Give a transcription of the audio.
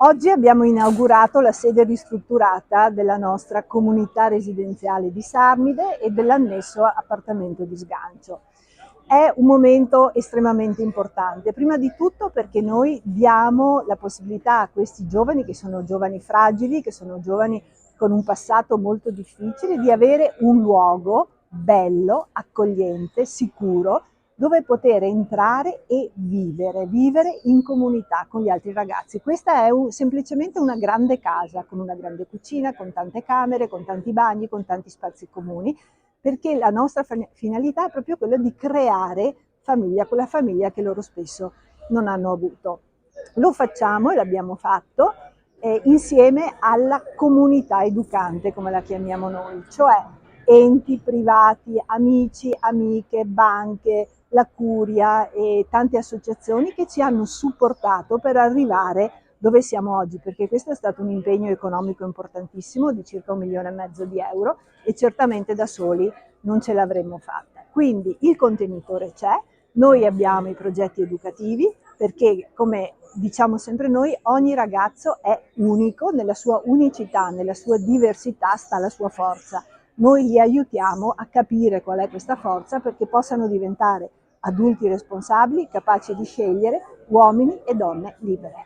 Oggi abbiamo inaugurato la sede ristrutturata della nostra comunità residenziale di Sarmide e dell'annesso appartamento di Sgancio. È un momento estremamente importante, prima di tutto perché noi diamo la possibilità a questi giovani, che sono giovani fragili, che sono giovani con un passato molto difficile, di avere un luogo bello, accogliente, sicuro, dove poter entrare e vivere in comunità con gli altri ragazzi. Questa è semplicemente una grande casa, con una grande cucina, con tante camere, con tanti bagni, con tanti spazi comuni, perché la nostra finalità è proprio quella di creare famiglia, quella famiglia che loro spesso non hanno avuto. Lo facciamo e l'abbiamo fatto insieme alla comunità educante, come la chiamiamo noi, cioè enti privati, amici, amiche, banche, la Curia e tante associazioni che ci hanno supportato per arrivare dove siamo oggi, perché questo è stato un impegno economico importantissimo di circa 1,5 milioni di euro e certamente da soli non ce l'avremmo fatta. Quindi il contenitore c'è, noi abbiamo i progetti educativi perché, come diciamo sempre noi, ogni ragazzo è unico, nella sua unicità, nella sua diversità sta la sua forza. Noi li aiutiamo a capire qual è questa forza perché possano diventare adulti responsabili, capaci di scegliere, uomini e donne libere.